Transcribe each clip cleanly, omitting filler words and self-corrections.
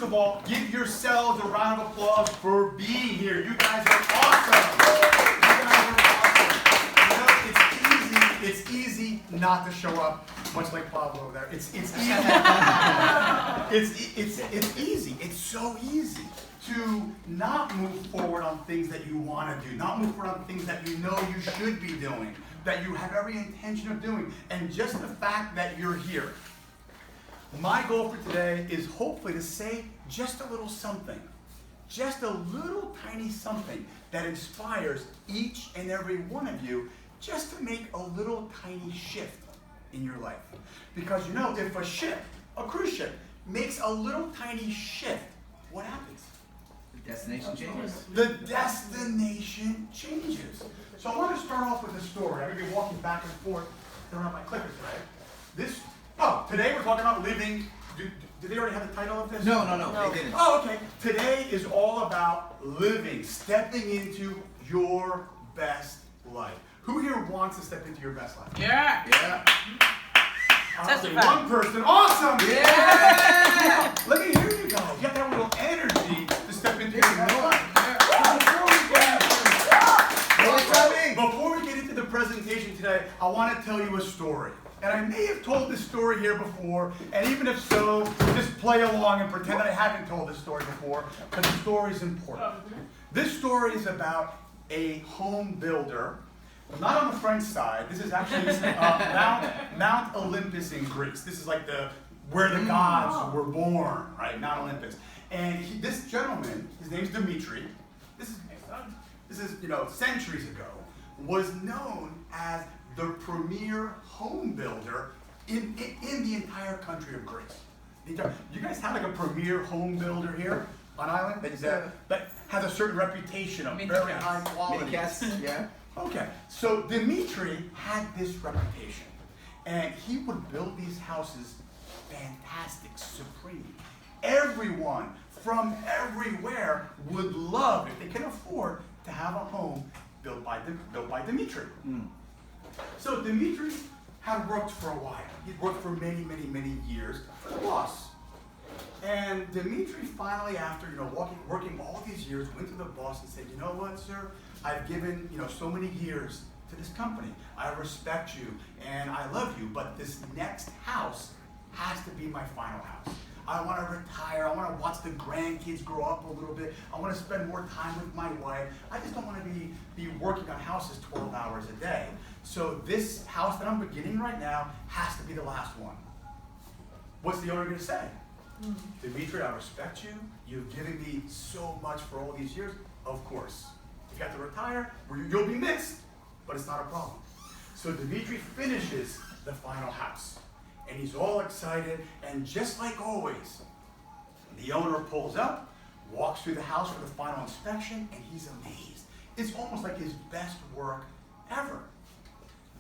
first of all, give yourselves a round of applause for being here. You guys are awesome. You know, it's easy not to show up, much like Pablo over there. It's easy. It's easy. It's so easy to not move forward on things that you want to do, not move forward on things that you know you should be doing, that you have every intention of doing, and just the fact that you're here. My goal for today is hopefully to say just a little something, just a little tiny something that inspires each and every one of you just to make a little tiny shift in your life. Because you know, if a cruise ship, makes a little tiny shift, what happens? The destination changes. The destination changes. So I want to start off with a story. I'm going to be walking back and forth around my clicker today. Today we're talking about living. Did they already have the title of this? No, they didn't. Oh, okay. Today is all about living, stepping into your best life. Who here wants to step into your best life? Yeah. Honestly, one person. Awesome! Yeah! Let me hear you guys. You have to have a little energy to step into your best life. Before we get into the presentation today, I want to tell you a story. And I may have told this story here before, and even if so, just play along and pretend that I haven't told this story before, but the story is important. This story is about a home builder, not on the French side. This is actually Mount Olympus in Greece. This is like where the gods were born, right? Mount Olympus. And this gentleman, his name's Dimitri. This is centuries ago, was known as the premier home builder in the entire country of Greece. You guys have like a premier home builder here on island that has a certain reputation of very high quality. Yeah. Okay, so Dimitri had this reputation, and he would build these houses fantastic, supreme. Everyone from everywhere would love, if they can afford, to have a home built by Dimitri. So Dimitri had worked for a while. He'd worked for many, many, many years for the boss. And Dimitri finally, after working all these years, went to the boss and said, "You know what, sir? I've given so many years to this company. I respect you and I love you, but this next house has to be my final house. I want to retire. I want to watch the grandkids grow up a little bit. I want to spend more time with my wife. I just don't want to be working on houses 12 hours a day. So this house that I'm beginning right now has to be the last one." What's the owner going to say? "Dimitri, I respect you. You've given me so much for all these years. Of course. If you have to retire, you'll be missed, but it's not a problem." So Dimitri finishes the final house. And he's all excited, and just like always, the owner pulls up, walks through the house for the final inspection, and he's amazed. It's almost like his best work ever.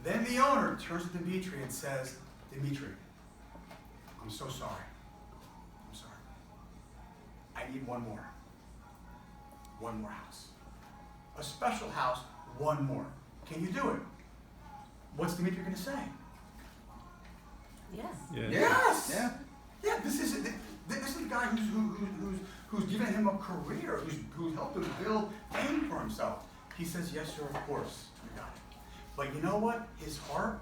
Then the owner turns to Dimitri and says, "Dimitri, I'm so sorry. I'm sorry. I need one more. One more house. A special house, one more. Can you do it?" What's Dimitri going to say? Yes. Yes. Yeah. This is the guy who's given him a career, who's helped him build fame for himself. He says, "Yes, sir. Of course, I got it." But you know what? His heart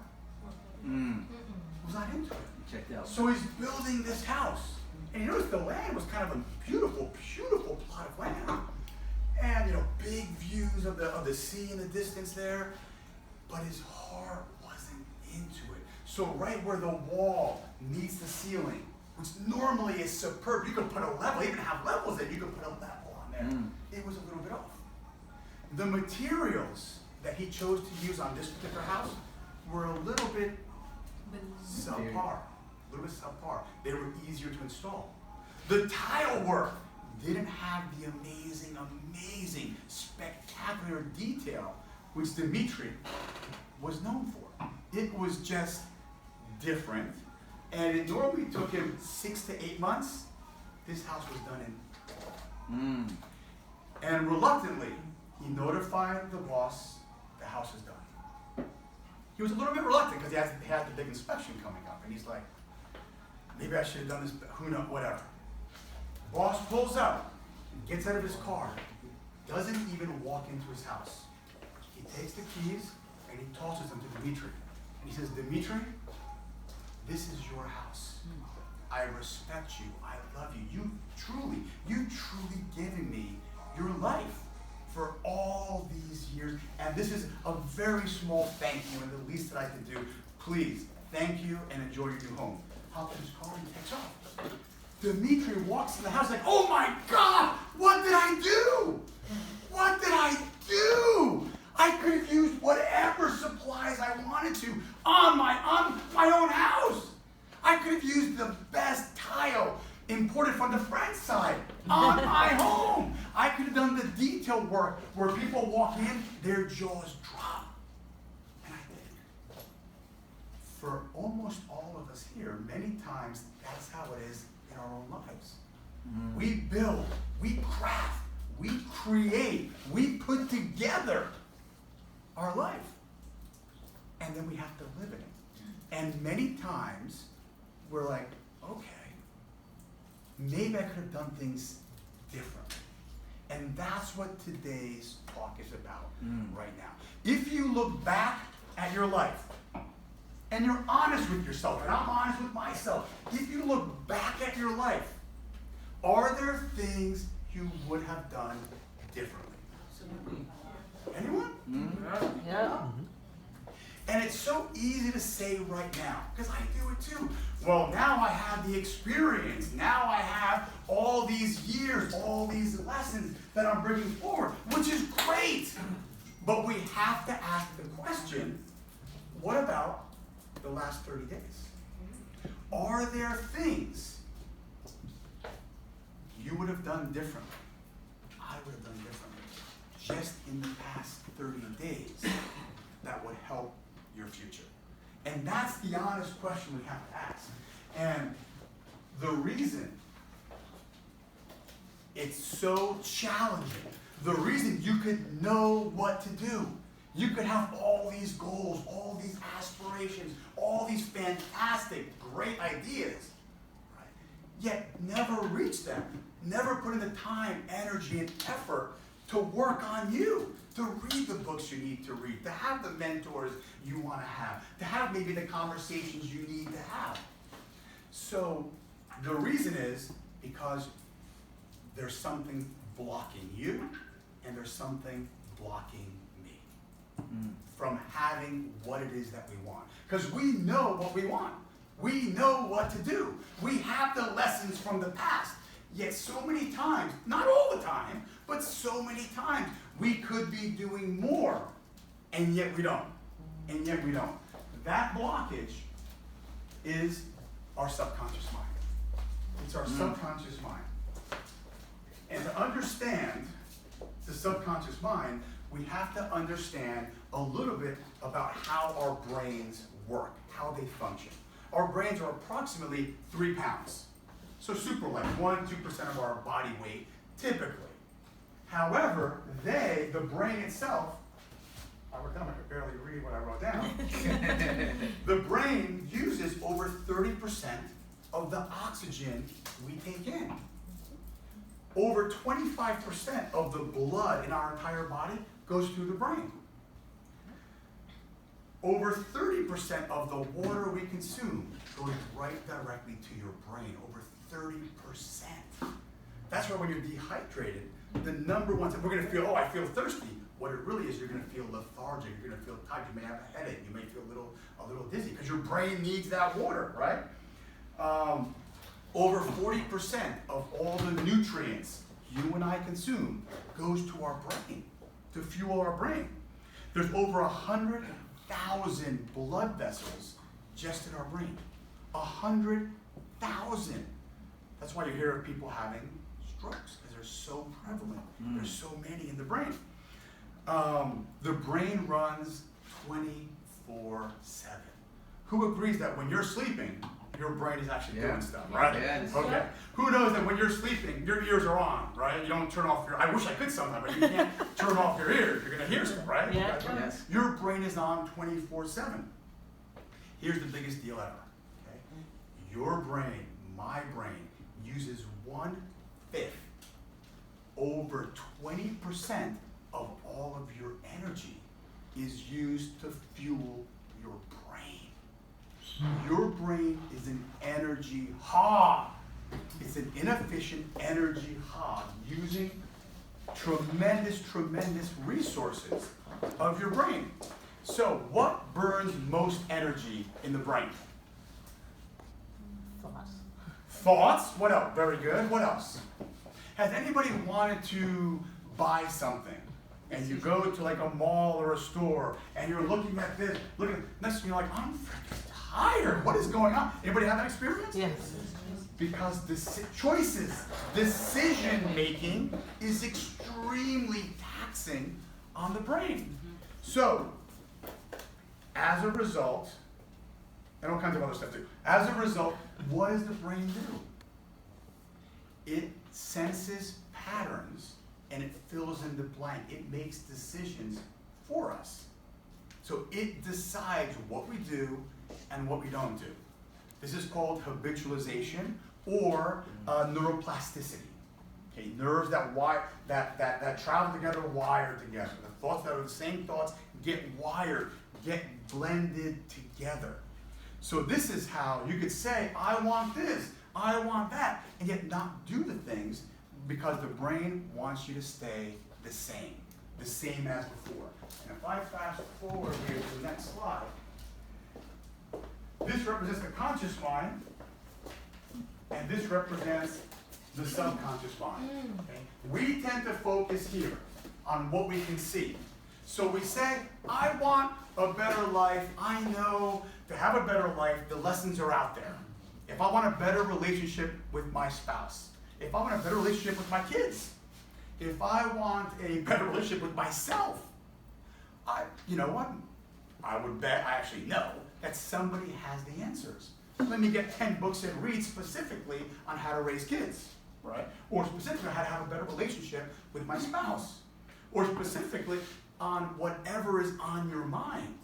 was not into it. Checked out. So he's building this house, and you notice the land was kind of a beautiful, beautiful plot of land, and big views of the sea in the distance there. But his heart wasn't into it. So right where the wall meets the ceiling, which normally is superb, you could put a level, even have levels there, you could put a level on there. It was a little bit off. The materials that he chose to use on this particular house were a little bit subpar. They were easier to install. The tile work didn't have the amazing, amazing, spectacular detail which Dimitri was known for. It was just different, and it normally took him 6 to 8 months. This house was done in. And reluctantly, he notified the boss the house is done. He was a little bit reluctant because he had the big inspection coming up, and he's like, "Maybe I should have done this, but who knows, whatever." Boss pulls up, gets out of his car, doesn't even walk into his house. He takes the keys and he tosses them to Dimitri. And he says, Dimitri, this is your house. I respect you. I love you. You truly given me your life for all these years. And this is a very small thank you and the least that I can do. Please, thank you and enjoy your new home. Hops in his car and takes off. Dimitri walks in the house like, oh my God, what did I do? What did I do? I could have used whatever supplies I wanted to on my own house. I could have used the best tile imported from the French side on my home. I could have done the detail work where people walk in, their jaws drop. And I did. For almost all of us here, many times that's how it is in our own lives. We build, we craft, we create, we put together our life. And then we have to live in it. And many times we're like, okay, maybe I could have done things differently. And that's what today's talk is about right now. If you look back at your life and you're honest with yourself, and I'm honest with myself, if you look back at your life, are there things you would have done differently? Anyone? Yeah. And it's so easy to say right now, because I do it too. Well, now I have the experience. Now I have all these years, all these lessons that I'm bringing forward, which is great. But we have to ask the question, what about the last 30 days? Are there things you would have done differently? I would have done differently just in the past 30 days that would help your future. And that's the honest question we have to ask. And the reason it's so challenging, the reason you could know what to do, you could have all these goals, all these aspirations, all these fantastic, great ideas, right? Yet never reach them, never put in the time, energy, and effort to work on you, to read the books you need to read, to have the mentors you want to have maybe the conversations you need to have. So the reason is because there's something blocking you and there's something blocking me from having what it is that we want. Because we know what we want. We know what to do. We have the lessons from the past. Yet so many times, not all the time, but so many times, we could be doing more, and yet we don't. And yet we don't. That blockage is our subconscious mind. It's our subconscious mind. And to understand the subconscious mind, we have to understand a little bit about how our brains work, how they function. Our brains are approximately 3 pounds. So super light, 1-2% of our body weight, typically. However, the brain itself, I wrote down, I could barely read what I wrote down. The brain uses over 30% of the oxygen we take in. Over 25% of the blood in our entire body goes through the brain. Over 30% of the water we consume goes right directly to your brain. Over 30%. That's why when you're dehydrated, the number one thing, we're going to feel, I feel thirsty. What it really is, you're going to feel lethargic. You're going to feel tired. You may have a headache. You may feel a little dizzy because your brain needs that water, right? Over 40% of all the nutrients you and I consume goes to our brain, to fuel our brain. There's over 100,000 blood vessels just in our brain. 100,000. That's why you hear of people having strokes, because they're so prevalent. There's so many in the brain. The brain runs 24/7. Who agrees that when you're sleeping, your brain is actually doing stuff, right? Yes. Okay. Who knows that when you're sleeping, your ears are on, right? You don't turn off I wish I could sometimes, but you can't turn off your ears. You're going to hear stuff, right? Yeah. Yes. Your brain is on 24/7. Here's the biggest deal ever. Okay? Your brain, my brain, uses 1/5 over 20% of all of your energy is used to fuel your brain. Your brain is an energy hog. It's an inefficient energy hog using tremendous, tremendous resources of your brain. So what burns most energy in the brain? Thoughts. Thoughts? What else? Very good. What else? Has anybody wanted to buy something and you go to like a mall or a store and you're looking at this, looking at this, and you're like, I'm freaking tired. What is going on? Anybody have that experience? Yes. Because choices, decision making is extremely taxing on the brain. So, as a result, and all kinds of other stuff too, as a result, what does the brain do? It senses patterns and it fills in the blank. It makes decisions for us. So it decides what we do and what we don't do. This is called habitualization or neuroplasticity. Okay, nerves that travel together, wire together. The thoughts that are the same thoughts get wired, get blended together. So this is how you could say, I want this, I want that, and yet not do the things because the brain wants you to stay the same as before. And if I fast forward here to the next slide, this represents the conscious mind, and this represents the subconscious mind. Okay? We tend to focus here on what we can see. So we say, I want a better life. I know to have a better life, the lessons are out there. If I want a better relationship with my spouse, if I want a better relationship with my kids, if I want a better relationship with myself, you know what? I would bet, I actually know, that somebody has the answers. Let me get 10 books and read specifically on how to raise kids, right? Or specifically on how to have a better relationship with my spouse. Or specifically on whatever is on your mind,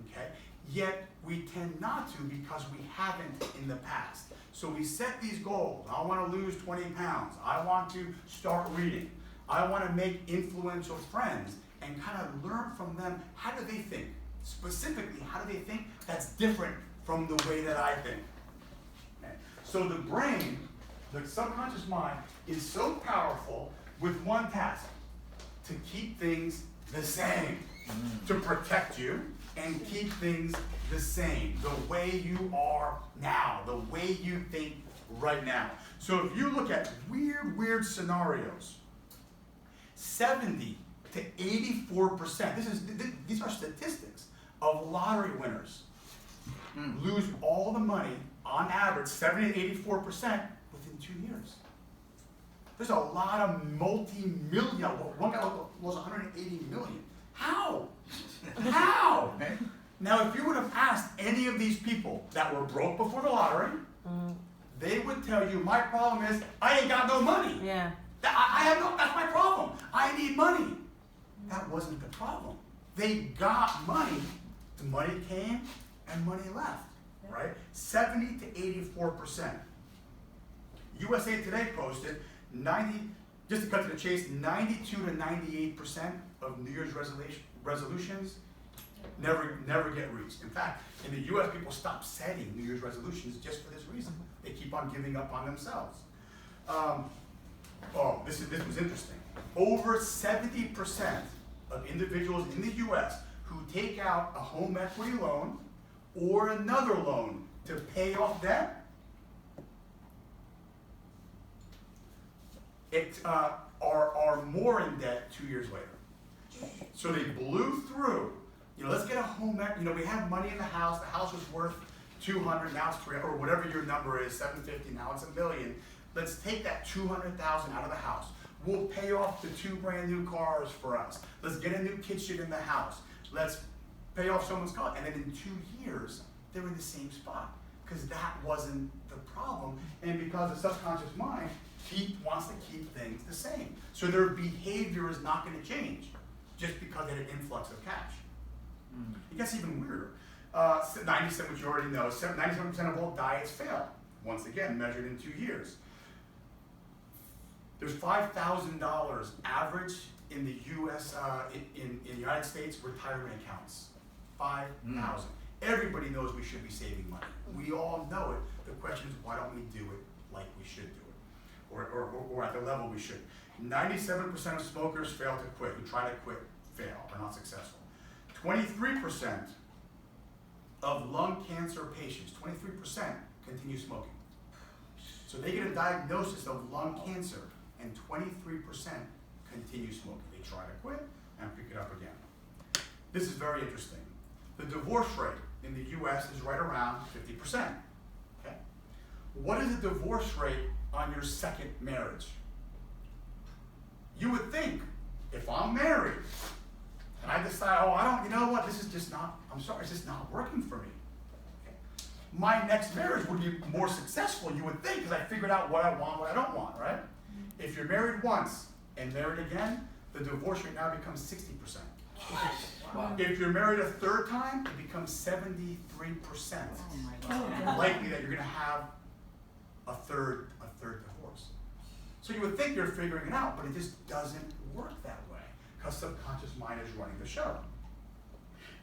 okay? Yet we tend not to because we haven't in the past. So we set these goals. I want to lose 20 pounds. I want to start reading. I want to make influential friends and kind of learn from them. How do they think? Specifically, how do they think that's different from the way that I think? Okay. So the brain, the subconscious mind, is so powerful with one task: to keep things the same, to protect you and keep things the same, the way you are now, the way you think right now. So if you look at weird scenarios, 70 to 84%, these are statistics of lottery winners, lose all the money, on average, 70 to 84% within 2 years. There's a lot of multi-million, one guy was 180 million. How? How? Now, if you would have asked any of these people that were broke before the lottery, they would tell you, my problem is I ain't got no money. Yeah. That's my problem. I need money. That wasn't the problem. They got money. The money came and money left, right? 70 to 84%. USA Today posted 90, just to cut to the chase, 92 to 98% of New Year's resolutions never get reached. In fact, in the US, people stop setting New Year's resolutions just for this reason. They keep on giving up on themselves. This was interesting. Over 70% of individuals in the US who take out a home equity loan or another loan to pay off debt are more in debt 2 years later. So they blew through. Let's get a home equity. We have money in the house was worth 200, now it's 300, or whatever your number is, 750, now it's $1 million. Let's take that 200,000 out of the house. We'll pay off the 2 brand new cars for us. Let's get a new kitchen in the house. Let's pay off someone's car. And then in 2 years, they're in the same spot because that wasn't the problem. And because the subconscious mind wants to keep things the same. So their behavior is not going to change just because they had an influx of cash. It gets even weirder. 97, which you already know, 97% of all diets fail. Once again, measured in 2 years. There's $5,000 average in the U.S. In the United States retirement accounts. 5,000. Everybody knows we should be saving money. We all know it. The question is, why don't we do it like we should do it, or at the level we should? 97% of smokers fail to quit. Who try to quit fail, are not successful. 23% of lung cancer patients, 23% continue smoking. So they get a diagnosis of lung cancer, and 23% continue smoking. They try to quit and pick it up again. This is very interesting. The divorce rate in the US is right around 50%. Okay? What is the divorce rate on your second marriage? You would think, if I'm married, and I decide, oh, I don't, you know what, this is just not, I'm sorry, it's just not working for me. Okay? My next marriage would be more successful, you would think, because I figured out what I want, what I don't want, right? If you're married once and married again, the divorce rate now becomes 60%. Wow. If you're married a third time, it becomes 73%. Likely that you're going to have a third divorce. So you would think you're figuring it out, but it just doesn't work that way, because subconscious mind is running the show.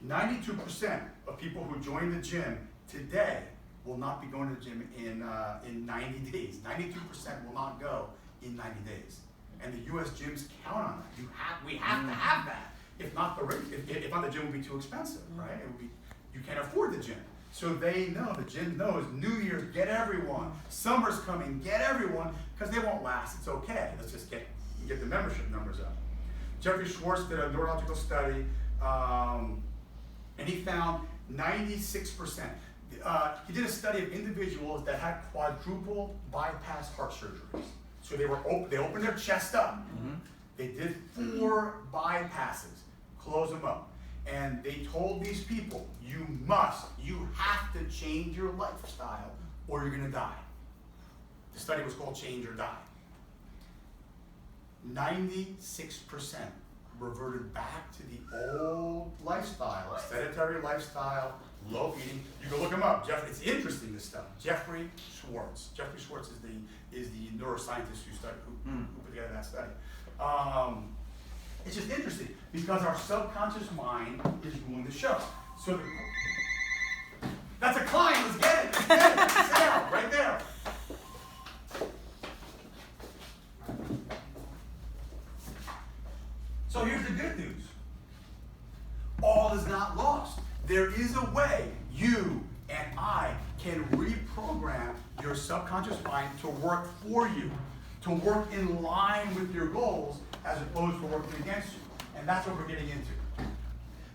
92% of people who join the gym today will not be going to the gym in 90 days. 92% will not go in 90 days. And the US gyms count on that. We have to have that. If not, the gym would be too expensive, right? It would be, you can't afford the gym. So they know, the gym knows, New Year's, get everyone. Summer's coming, get everyone, because they won't last. It's okay. Let's just get the membership numbers up. Jeffrey Schwartz did a neurological study, and he found 96%. He did a study of individuals that had quadruple bypass heart surgeries. So they opened their chest up. Mm-hmm. They did 4 bypasses, close them up. And they told these people, you have to change your lifestyle or you're gonna die. The study was called Change or Die. 96% reverted back to the old lifestyle, sedentary lifestyle, low eating. You can look him up. It's interesting, this stuff. Jeffrey Schwartz. Jeffrey Schwartz is the neuroscientist who put together that study. It's just interesting because our subconscious mind is ruling the show. So that's a client. Let's get it. Let's get it. Sit down right there. So here's the good news. All is not lost. There is a way you and I can reprogram your subconscious mind to work for you, to work in line with your goals as opposed to working against you. And that's what we're getting into.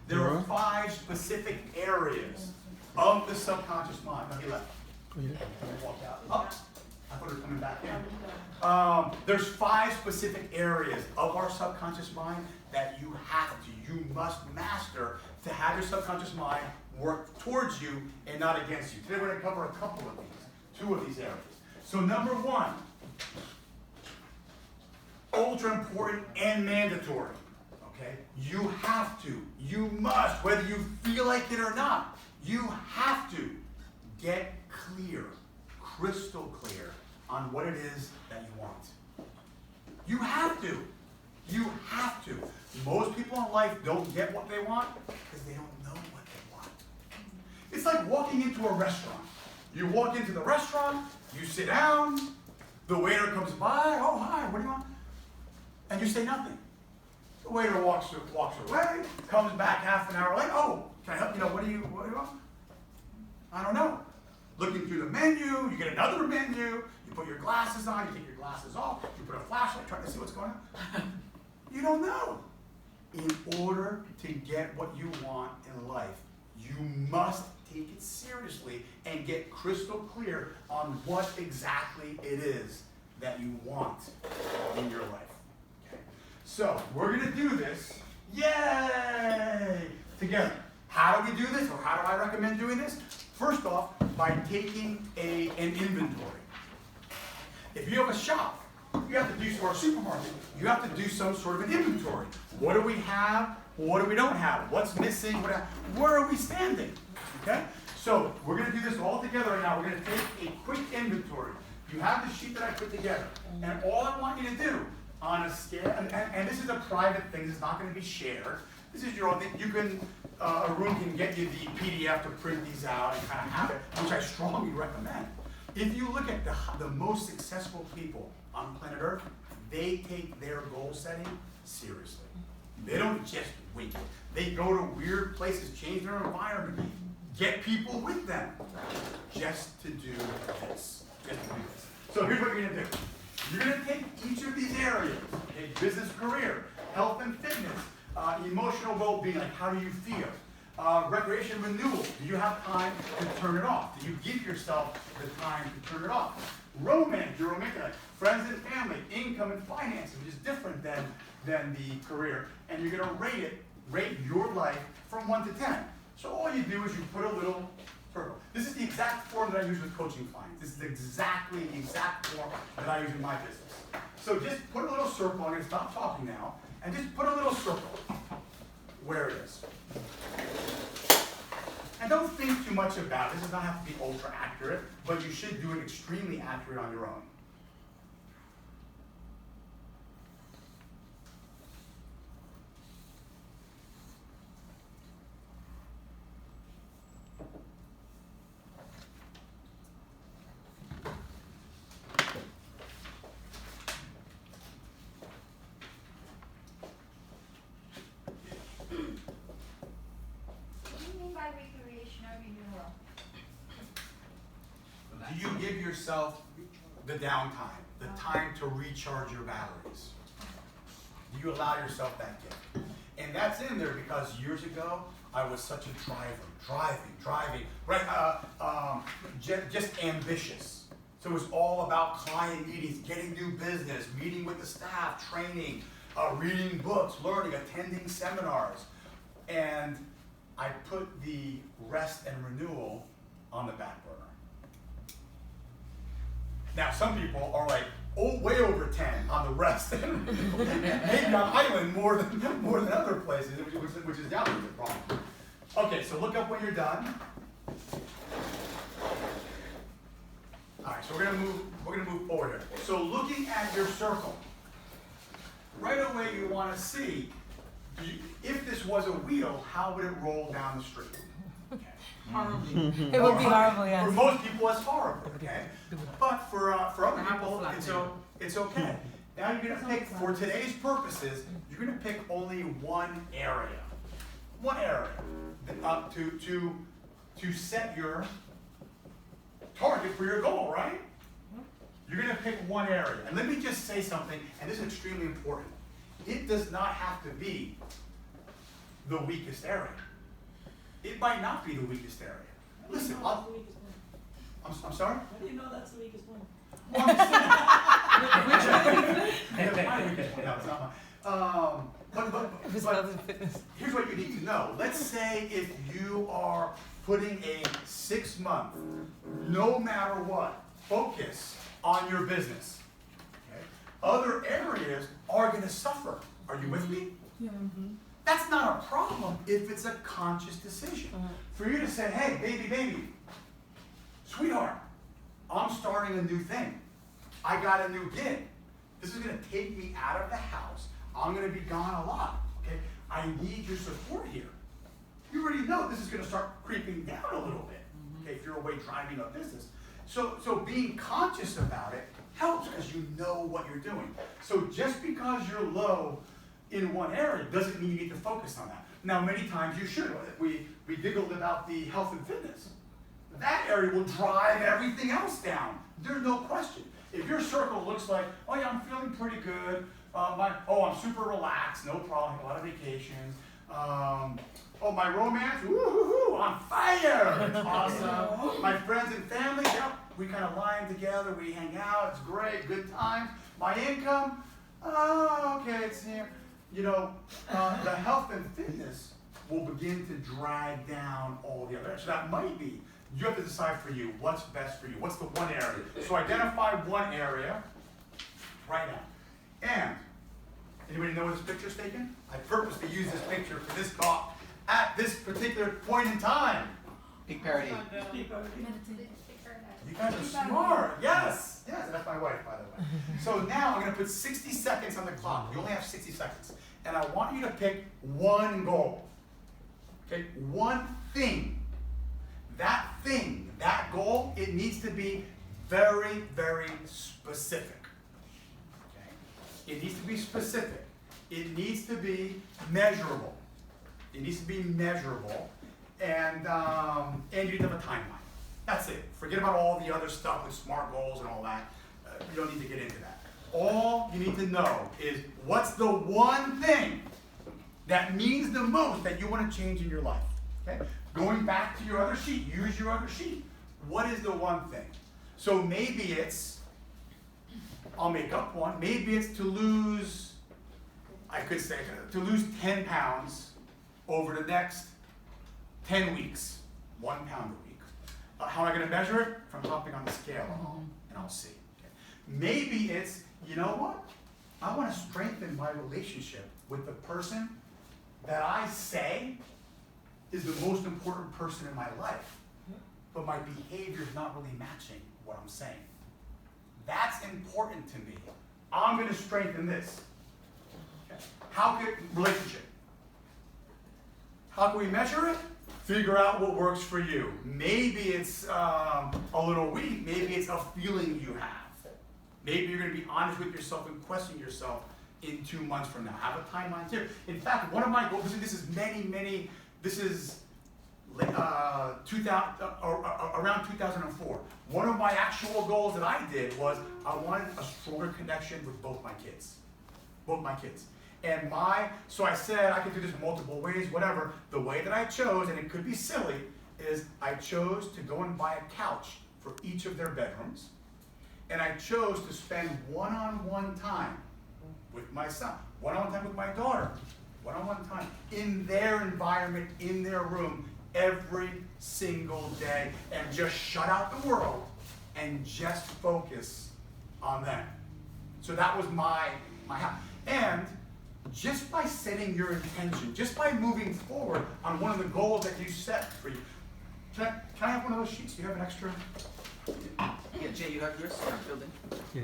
There are 5 specific areas of the subconscious mind. No, he left. Walked out. Oh, I thought he was coming back in. There's 5 specific areas of our subconscious mind that you must master to have your subconscious mind work towards you and not against you. Today we're going to cover a couple of these, 2 of these areas. So number 1, ultra important and mandatory. Okay? You have to, you must, whether you feel like it or not, you have to get clear, crystal clear on what it is that you want. You have to. You have to. Most people in life don't get what they want because they don't know what they want. It's like walking into a restaurant. You walk into the restaurant, you sit down, the waiter comes by, oh hi, what do you want? And you say nothing. The waiter walks away, comes back half an hour later, oh, can I help you? What do you want? I don't know. Looking through the menu, you get another menu, you put your glasses on, you take your glasses off, you put a flashlight trying to see what's going on. You don't know. In order to get what you want in life, you must take it seriously and get crystal clear on what exactly it is that you want in your life. Okay? So, we're going to do this, yay, together. How do we do this, or how do I recommend doing this? First off, by taking an inventory. If you have a shop, you have to do, or a supermarket, you have to do some sort of an inventory. What do we have? What do we don't have? What's missing? Where are we standing? Okay? So we're going to do this all together right now. We're going to take a quick inventory. You have the sheet that I put together, and all I want you to do on a scale, and this is a private thing, this is not going to be shared. This is your own thing. You can, a room can get you the PDF to print these out and kind of have it, which I strongly recommend. If you look at the most successful people on planet Earth, they take their goal setting seriously. They don't just wing it. They go to weird places, change their environment, get people with them, just to do this. Just to do this. So here's what you're going to do. You're going to take each of these areas, okay, business, career, health and fitness, emotional well-being, like how do you feel? Recreation renewal, do you have time to turn it off? Do you give yourself the time to turn it off? Romance, your romantic life, friends and family, income and finances, which is different than the career. And you're going to rate your life from 1 to 10. So all you do is you put a little circle. This is the exact form that I use with coaching clients. This is exactly the exact form that I use in my business. So just put a little circle, I'm going to stop talking now, and just put a little circle where it is. And don't think too much about it. This does not have to be ultra accurate, but you should do it extremely accurate on your own. Do you give yourself the downtime, the time to recharge your batteries? Do you allow yourself that gift? And that's in there because years ago, I was such a driving, right? Just ambitious. So it was all about client meetings, getting new business, meeting with the staff, training, reading books, learning, attending seminars. And I put the rest and renewal on the back burner. Now, some people are like, way over 10 on the rest, and maybe on island more than other places, which is the opposite problem. Okay, so look up when you're done. All right, so we're gonna move forward here. So looking at your circle, right away you want to see if this was a wheel, how would it roll down the street? It would be horrible, yes. For most people, it's horrible, okay? But for other people, it's okay. Now you're gonna pick, for today's purposes, you're gonna pick only one area. One area to set your target for your goal, right? You're gonna pick one area. And let me just say something, and this is extremely important. It does not have to be the weakest area. It might not be the weakest area. Listen, I'm sorry? How do you know that's the weakest one? Well, I'm saying, my weakest one. No, it's not mine. But here's what you need to know. Let's say if you are putting a 6-month, no matter what, focus on your business. Okay? Other areas are going to suffer. Are you with me? Yeah. Mm-hmm. That's not a problem if it's a conscious decision. For you to say, hey, baby, sweetheart, I'm starting a new thing. I got a new gig. This is going to take me out of the house. I'm going to be gone a lot. Okay? I need your support here. You already know this is going to start creeping down a little bit. Okay, if you're away driving a business. So being conscious about it helps because you know what you're doing. So just because you're low in one area doesn't mean you need to focus on that. Now, many times you should. We giggled about the health and fitness. That area will drive everything else down. There's no question. If your circle looks like, oh yeah, I'm feeling pretty good. I'm super relaxed, no problem, a lot of vacations. My romance, woo-hoo-hoo, on fire, it's awesome. My friends and family, yep, we kind of line together, we hang out, it's great, good times. My income, okay, it's here. You know, the health and fitness will begin to drag down all the other. So that might be, you have to decide for you, what's best for you, what's the one area. So identify one area right now. And, anybody know where this picture is taken? I purposely used this picture for this talk at this particular point in time. Big parody. You guys are smart, yes. Yes, that's my wife, by the way. So now I'm going to put 60 seconds on the clock. You only have 60 seconds. And I want you to pick one goal. Okay, one thing. That thing, that goal, it needs to be very, very specific. Okay? It needs to be specific. It needs to be measurable. It needs to be measurable, and you need to have a timeline. That's it. Forget about all the other stuff with SMART goals and all that. You don't need to get into that. All you need to know is what's the one thing that means the most that you want to change in your life. Okay? Going back to your other sheet, use your other sheet. What is the one thing? So maybe it's, I'll make up one, maybe it's to lose, I could say, to lose 10 pounds over the next 10 weeks, 1 pound a week. How am I going to measure it? From hopping on the scale at home, and I'll see. Okay. Maybe it's, you know what? I want to strengthen my relationship with the person that I say is the most important person in my life, but my behavior is not really matching what I'm saying. That's important to me. I'm going to strengthen this. Okay. How can relationship? How can we measure it? Figure out what works for you. Maybe it's a little weak. Maybe it's a feeling you have. Maybe you're going to be honest with yourself and question yourself in 2 months from now. Have a timeline too. In fact, one of my goals, this is this is around 2004. One of my actual goals that I did was I wanted a stronger connection with both my kids. Both my kids. And so I said I could do this multiple ways, whatever. The way that I chose, and it could be silly, is I chose to go and buy a couch for each of their bedrooms. And I chose to spend one-on-one time with my son, one-on-one time with my daughter, one-on-one time in their environment, in their room, every single day, and just shut out the world and just focus on them. So that was my house. And just by setting your intention, just by moving forward on one of the goals that you set for you. Can I have one of those sheets? Do you have an extra? Yeah, Jay, you have yours filled in? Yeah.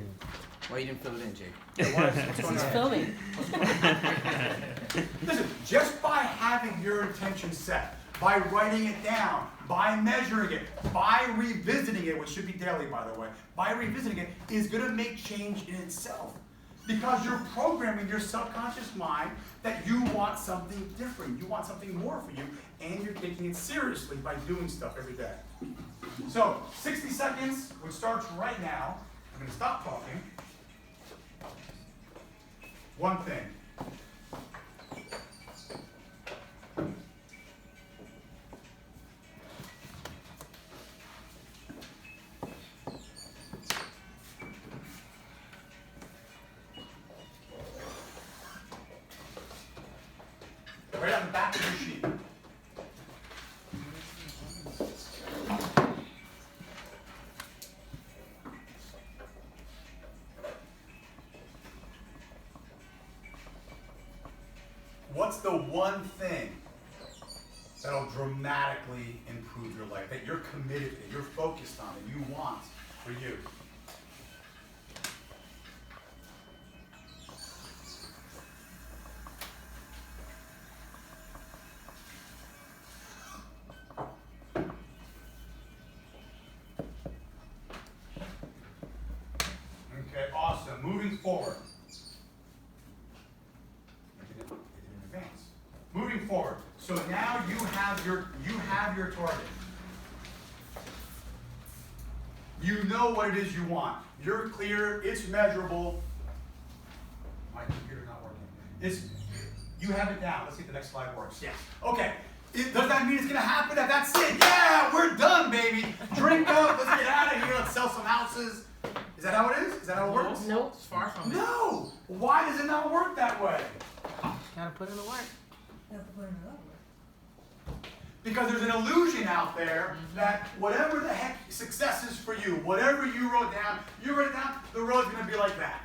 Why you didn't fill it in, Jay? What's going He's on? filming. Listen, just by having your intention set, by writing it down, by measuring it, by revisiting it, which should be daily, by the way, by revisiting it is going to make change in itself. Because you're programming your subconscious mind that you want something different, you want something more for you, and you're taking it seriously by doing stuff every day. So, 60 seconds, which starts right now. I'm going to stop talking. One thing. Right on the back of your sheet. What's the one thing that'll dramatically improve your life, that you're committed to, you're focused on, that you want for you? Okay, awesome. Moving forward. Moving forward. So now you have your target. You know what it is you want. You're clear, it's measurable. My computer's not working. You have it down. Let's see if the next slide works. Yes. Okay. Does that mean it's gonna happen? That's it. Yeah, we're done, baby. Drink up, let's get out of here, let's sell some houses. Is that how it is? Is that how it works? Nope. It's far from it. No! Why does it not work that way? Gotta put in the work. You have to put in another one. Because there's an illusion out there that whatever the heck success is for you, whatever you wrote down, the road's gonna be like that.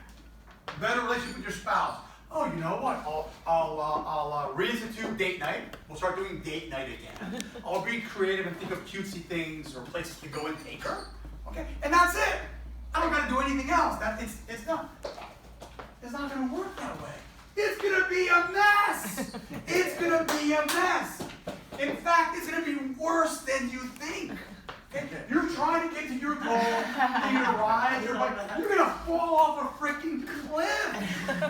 Better relationship with your spouse. Oh, you know what? I'll reinstitute date night. We'll start doing date night again. I'll be creative and think of cutesy things or places to go and take her. Okay? And that's it. I don't gotta do anything else. It's not gonna work that way. It's gonna be a mess. It's gonna be a mess. In fact, it's gonna be worse than you think. Okay? You're trying to get to your goal, you're gonna ride, you're gonna fall off a freaking cliff.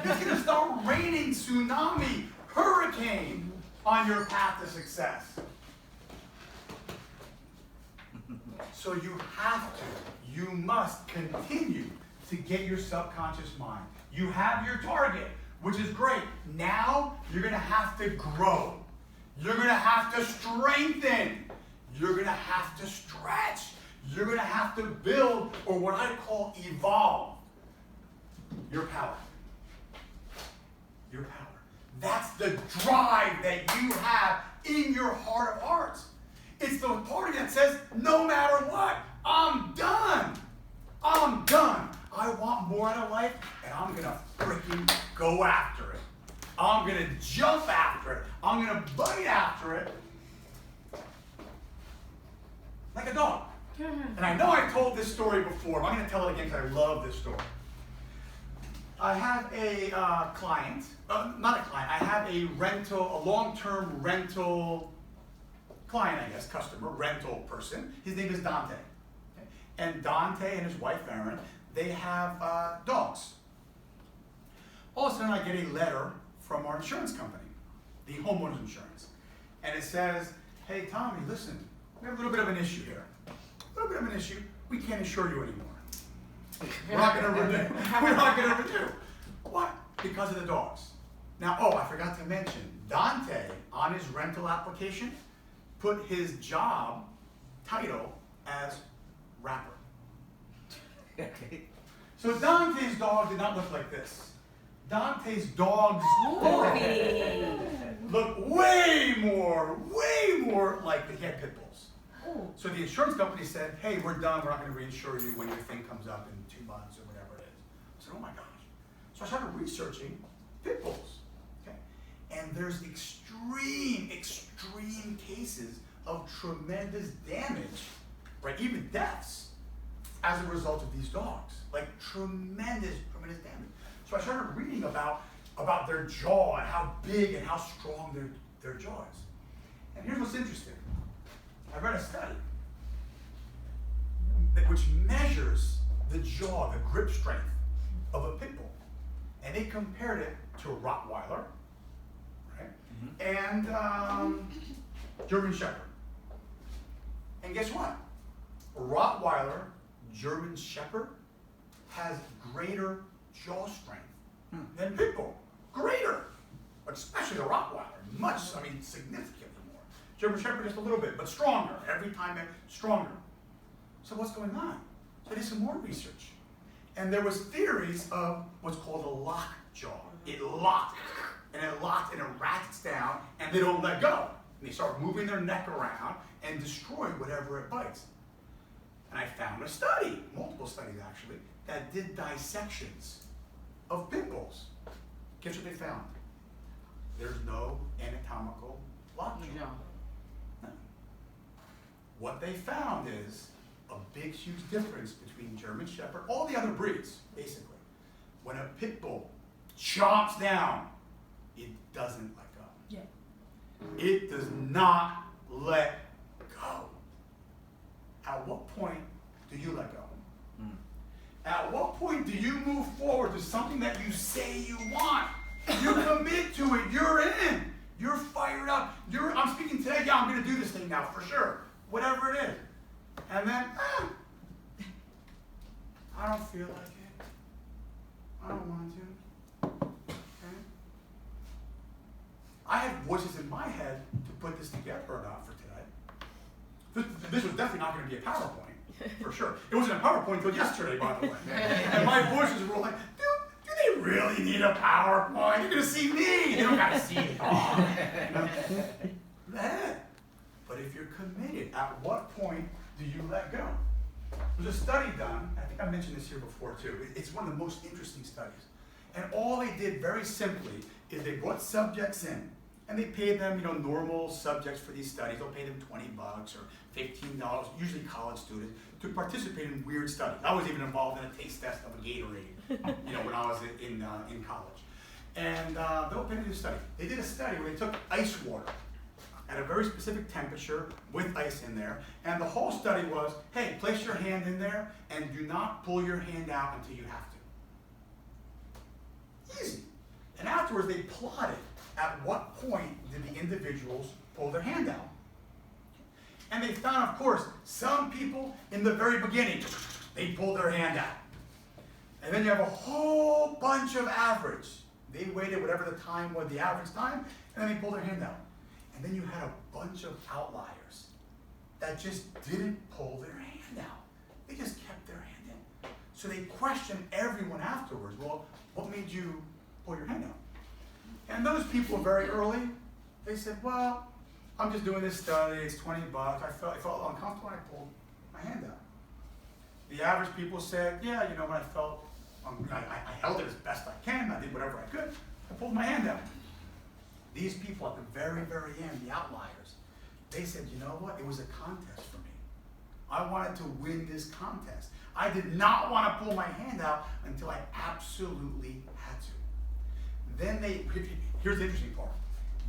It's gonna start raining tsunami, hurricane on your path to success. So you must continue to get your subconscious mind. You have your target, which is great. Now you're gonna have to grow. You're gonna have to strengthen. You're gonna have to stretch. You're gonna have to build, or what I call evolve, your power. Your power. That's the drive that you have in your heart of hearts. It's the part of you that says, no matter what, I'm done. I'm done. I want more out of life, and I'm gonna freaking go after it. I'm gonna jump after it. I'm gonna bite after it. Like a dog. And I know I've told this story before, but I'm gonna tell it again because I love this story. I have a client, not a client, I have a long-term rental client, I guess, customer, rental person. His name is Dante. Okay? And Dante and his wife, Erin, they have dogs. All of a sudden, I get a letter from our insurance company, the homeowners insurance. And it says, hey, Tommy, listen, we have a little bit of an issue here. A little bit of an issue. We can't insure you anymore. We're not going to renew. We're not going to renew. What? Because of the dogs. Now, I forgot to mention, Dante, on his rental application, put his job title as rapper. Okay. So Dante's dog did not look like this. Dante's dogs look way more like the head pit bulls. Oh. So the insurance company said, hey, we're done. We're not going to reinsure you when your thing comes up in 2 months or whatever it is. I said, oh my gosh. So I started researching pit bulls. Okay? And there's extreme cases of tremendous damage, right? Even deaths as a result of these dogs. Like tremendous damage. So I started reading about their jaw and how big and how strong their jaw is. And here's what's interesting. I read a study which measures the jaw, the grip strength of a pit bull. And they compared it to a Rottweiler, right? And German Shepherd. And guess what? A Rottweiler, German Shepherd, has greater jaw strength than pit bull. Greater. Especially the Rottweiler. Significantly more. German Shepherd just a little bit, but stronger. Every time stronger. So what's going on? So I did some more research. And there was theories of what's called a lock jaw. It locked, and it ratchets down, and they don't let go. And they start moving their neck around and destroy whatever it bites. And I found a study, multiple studies actually, that did dissections of pit bulls. Guess what they found? There's no anatomical lockjaw. No. What they found is a big, huge difference between German Shepherd, all the other breeds, basically. When a pit bull chomps down, it doesn't let go. Yeah. It does not let go. At what point do you let go? At what point do you move forward to something that you say you want? You commit to it. You're in. You're fired up. I'm speaking today. Yeah, I'm going to do this thing now for sure. Whatever it is. And then, I don't feel like it. I don't want to. Okay? I have voices in my head to put this together or not for today. This was definitely not going to be a PowerPoint. For sure. It wasn't a PowerPoint until yesterday, by the way. And my voices were like, do they really need a PowerPoint? You're going to see me. They don't got to see it all. But if you're committed, at what point do you let go? There's a study done. I think I mentioned this here before, too. It's one of the most interesting studies. And all they did very simply is they brought subjects in And they pay them, normal subjects for these studies. They'll pay them $20 or $15, usually college students, to participate in weird studies. I was even involved in a taste test of a Gatorade, when I was in college. And they'll pay me to study. They did a study where they took ice water at a very specific temperature with ice in there. And the whole study was, hey, place your hand in there and do not pull your hand out until you have to. Easy. And afterwards, they plotted at what point did the individuals pull their hand out. And they found, of course, some people in the very beginning, they pulled their hand out. And then you have a whole bunch of average. They waited whatever the time was, the average time, and then they pulled their hand out. And then you had a bunch of outliers that just didn't pull their hand out. They just kept their hand in. So they questioned everyone afterwards. Well, what made you pull your hand out? And those people very early, they said, well, I'm just doing this study, it's $20. I felt uncomfortable and I pulled my hand out. The average people said, yeah, when I felt, I held it as best I can, I did whatever I could, I pulled my hand out. These people at the very, very end, the outliers, they said, you know what, it was a contest for me. I wanted to win this contest. I did not want to pull my hand out until I absolutely had to. Then here's the interesting part.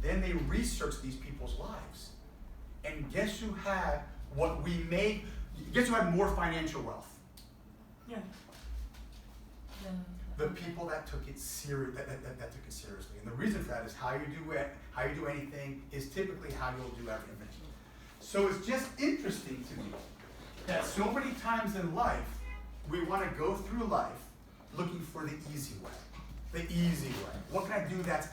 Then they researched these people's lives. And guess who had guess who had more financial wealth? Yeah. The people that took it serious, that took it seriously. And the reason for that is how you do anything is typically how you'll do everything. So it's just interesting to me that so many times in life, we want to go through life looking for the easy way. The easy way. What can I do that's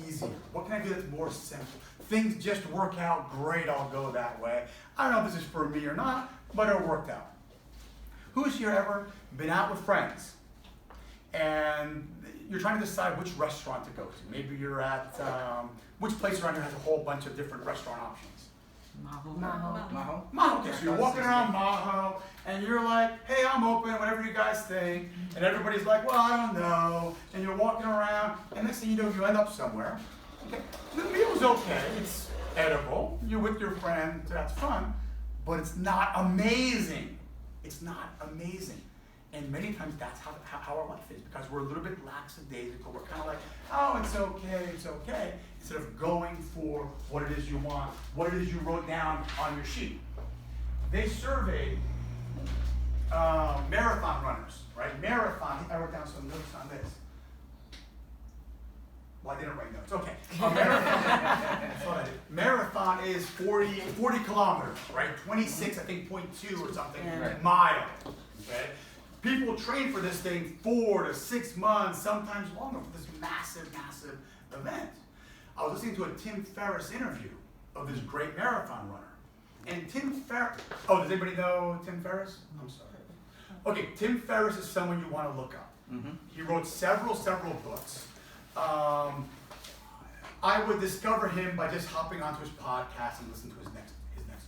easier? What can I do that's more simple? Things just work out great, I'll go that way. I don't know if this is for me or not, but it worked out. Who's here ever been out with friends and you're trying to decide which restaurant to go to? Maybe you're at, which place around here has a whole bunch of different restaurant options? Maho. Okay, so you're walking around Maho, and you're like, hey, I'm open, whatever you guys think. And everybody's like, well, I don't know. And you're walking around, and next thing you know, you end up somewhere. Okay, the meal's okay, it's edible. You're with your friend, that's fun. But it's not amazing. It's not amazing. And many times that's how our life is, because we're a little bit lackadaisical. We're kind of like, oh, it's okay, instead of going for what it is you want, what it is you wrote down on your sheet. They surveyed marathon runners, right? Marathon, I wrote down some notes on this. Well, I didn't write notes, okay. That's what I did. Marathon is 40 kilometers, right? 26, I think, 0.2 or something, mile, okay? People train for this thing 4 to 6 months, sometimes longer, for this massive, massive event. I was listening to a Tim Ferriss interview of this great marathon runner. And Tim Ferriss, does anybody know Tim Ferriss? I'm sorry. Okay, Tim Ferriss is someone you want to look up. Mm-hmm. He wrote several books. I would discover him by just hopping onto his podcast and listening to his next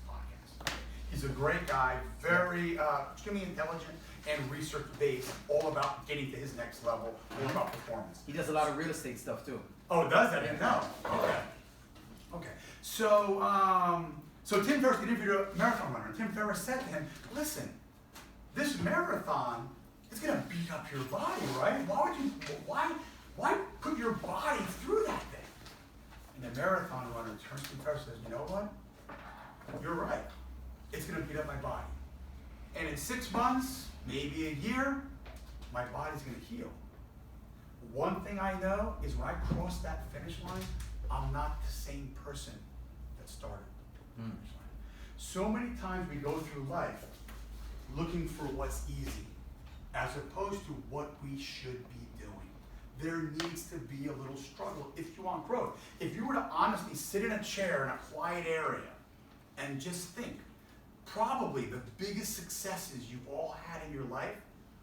podcast. He's a great guy, very extremely intelligent and research-based, all about getting to his next level, all about performance. He does a lot of real estate stuff too. Oh, does that? I didn't know. Okay. So Tim Ferriss interviewed a marathon runner, and Tim Ferriss said to him, listen, this marathon is going to beat up your body, right? Why put your body through that thing? And the marathon runner turns to Tim Ferriss and says, you know what? You're right. It's going to beat up my body. And in 6 months, maybe a year, my body's going to heal. One thing I know is when I cross that finish line, I'm not the same person that started the finish line. So many times we go through life looking for what's easy, as opposed to what we should be doing. There needs to be a little struggle if you want growth. If you were to honestly sit in a chair in a quiet area and just think, probably the biggest successes you've all had in your life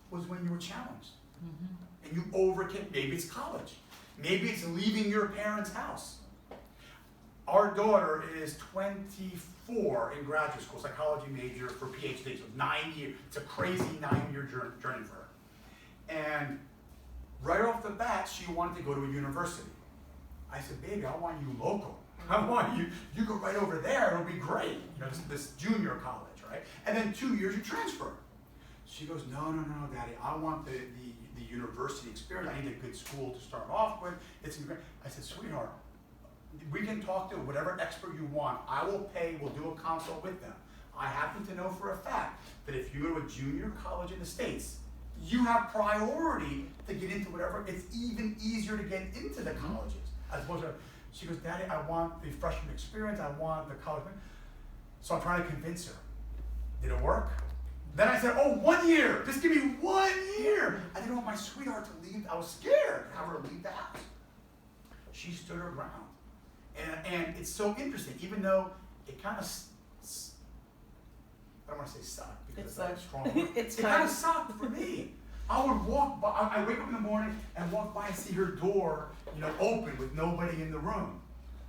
was when you were challenged. Mm-hmm. And you overcame, maybe it's college. Maybe it's leaving your parents' house. Our daughter is 24 in graduate school, psychology major for PhD, so 9 years. It's a crazy 9-year journey for her. And right off the bat, she wanted to go to a university. I said, baby, I want you local. I want you go right over there, it'll be great. You know, this junior college, right? And then 2 years you transfer. She goes, no, Daddy, I want the university experience. I need a good school to start off with. It's great. I said, sweetheart, we can talk to whatever expert you want. I will pay, we'll do a consult with them. I happen to know for a fact that if you go to a junior college in the States, you have priority to get into whatever. It's even easier to get into the colleges. As opposed to, she goes, Daddy, I want the freshman experience. I want the college. So I'm trying to convince her. Did it work? Then I said, oh, 1 year. Just give me 1 year. I didn't want my sweetheart to leave. I was scared to have her leave the house. She stood her ground. And it's so interesting, even though it kind of, I don't want to say sucked because it's like strong word. It kind of sucked for me. I would walk by, I wake up in the morning and walk by and see her door, open with nobody in the room.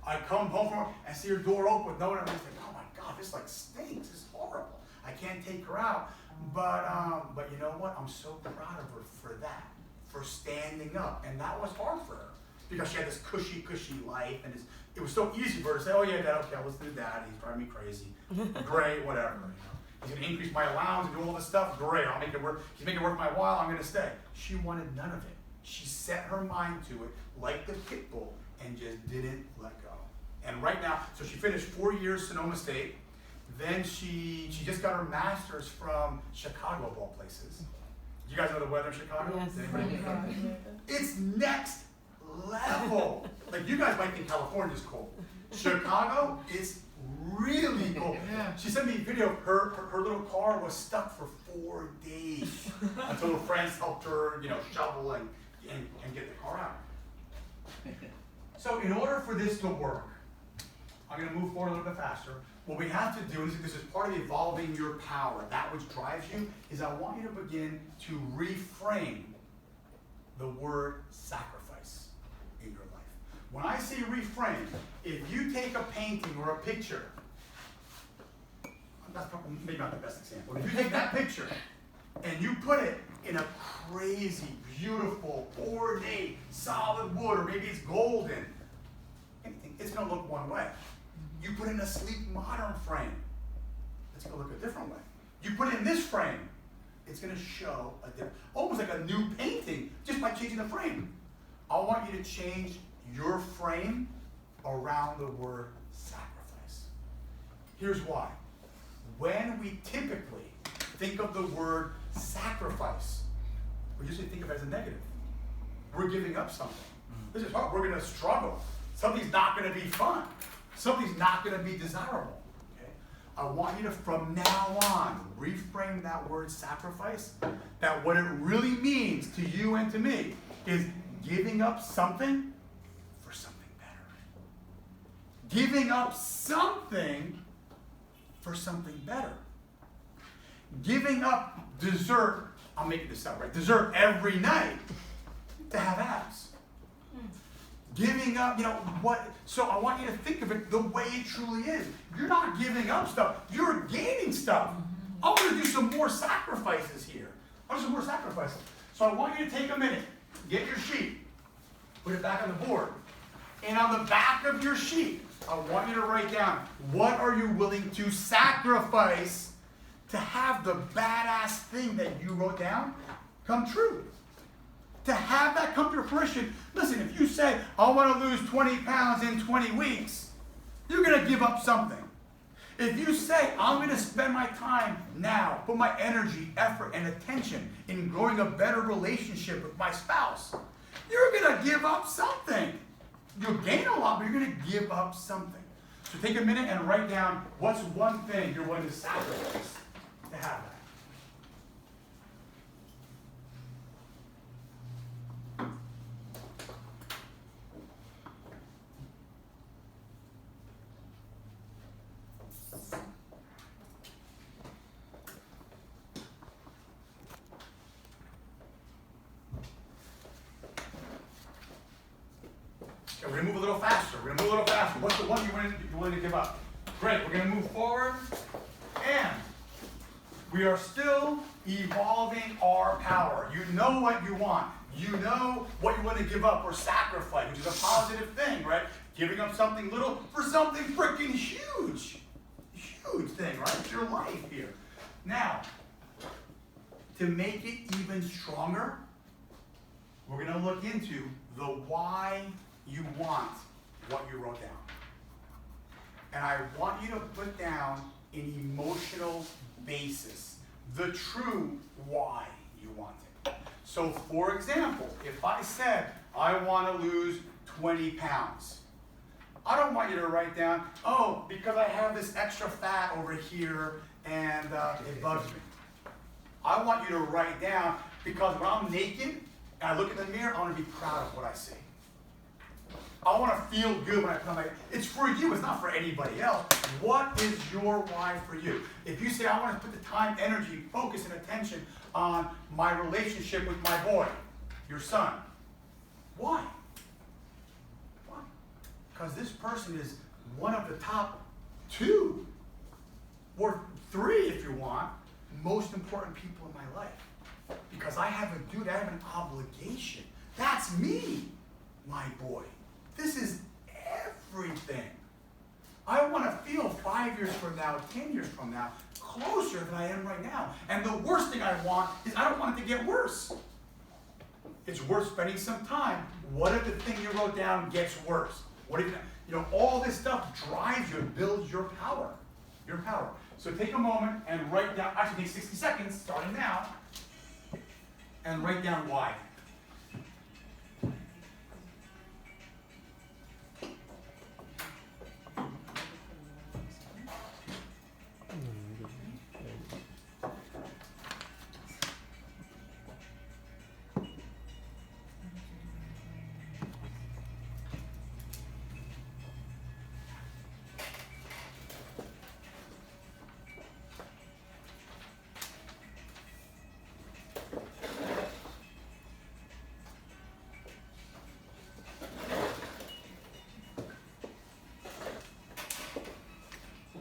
I come home from her and see her door open with no one. I'm just like, oh my God, this like stinks. This is horrible. I can't take her out. But you know what? I'm so proud of her for that, for standing up. And that was hard for her because she had this cushy life, and it was so easy for her to say, oh yeah, Dad, okay, let's do that. He's driving me crazy. Great, whatever. He's going to increase my allowance and do all this stuff. Great, I'll make it work. He's making it worth my while. I'm going to stay. She wanted none of it. She set her mind to it like the pit bull and just didn't let go. And right now, so she finished 4 years Sonoma State. Then she just got her master's from Chicago, of all places. Do you guys know the weather in Chicago? Yes. It's next level. Like, you guys might think California's cold. Chicago is really cold. Yeah. She sent me a video of her little car was stuck for 4 days until her friends helped her, shovel and get the car out. So in order for this to work, I'm going to move forward a little bit faster. What we have to do, and this is part of evolving your power, that which drives you, is I want you to begin to reframe the word sacrifice in your life. When I say reframe, if you take a painting or a picture, that's probably maybe not the best example, if you take that picture and you put it in a crazy, beautiful, ornate, solid wood, or maybe it's golden, anything, it's going to look one way. You put it in a sleek, modern frame, it's going to look a different way. You put it in this frame, it's going to show a different, almost like a new painting, just by changing the frame. I want you to change your frame around the word sacrifice. Here's why. When we typically think of the word sacrifice, we usually think of it as a negative. We're giving up something. This is hard. We're going to struggle. Something's not going to be fun. Something's not going to be desirable. Okay? I want you to, from now on, reframe that word sacrifice, that what it really means to you and to me is giving up something for something better. Giving up something for something better. Giving up dessert, I'm making this up, right? Dessert every night to have abs. Giving up, what? So I want you to think of it the way it truly is. You're not giving up stuff. You're gaining stuff. I want to do some more sacrifices here. I want some more sacrifices. So I want you to take a minute, get your sheet, put it back on the board. And on the back of your sheet, I want you to write down, what are you willing to sacrifice to have the badass thing that you wrote down come true? To have that come to fruition. Listen, if you say, I want to lose 20 pounds in 20 weeks, you're going to give up something. If you say, I'm going to spend my time now, put my energy, effort, and attention in growing a better relationship with my spouse, you're going to give up something. You'll gain a lot, but you're going to give up something. So take a minute and write down what's one thing you're willing to sacrifice to have that. Okay, we're going to move a little faster. What's the one you're willing to give up? Great, we're going to move forward. And we are still evolving our power. You know what you want. You know what you want to give up or sacrifice, which is a positive thing, right? Giving up something little for something freaking huge. Huge thing, right? It's your life here. Now, to make it even stronger, we're going to look into the why you want what you wrote down. And I want you to put down an emotional basis, the true why you want it. So for example, if I said, I want to lose 20 pounds, I don't want you to write down, oh, because I have this extra fat over here and it bugs me. I want you to write down, because when I'm naked and I look in the mirror, I want to be proud of what I see. I want to feel good when I put on my, it's for you, it's not for anybody else. What is your why for you? If you say, I want to put the time, energy, focus, and attention on my relationship with my boy, your son, why? Why? Because this person is one of the top 2 or 3, if you want, most important people in my life. Because I have an obligation. That's me, my boy. This is everything. I want to feel 5 years from now, 10 years from now, closer than I am right now. And the worst thing I want is I don't want it to get worse. It's worth spending some time. What if the thing you wrote down gets worse? What if, all this stuff drives you and builds your power. Your power. So take a moment and write down, actually take 60 seconds, starting now, and write down why.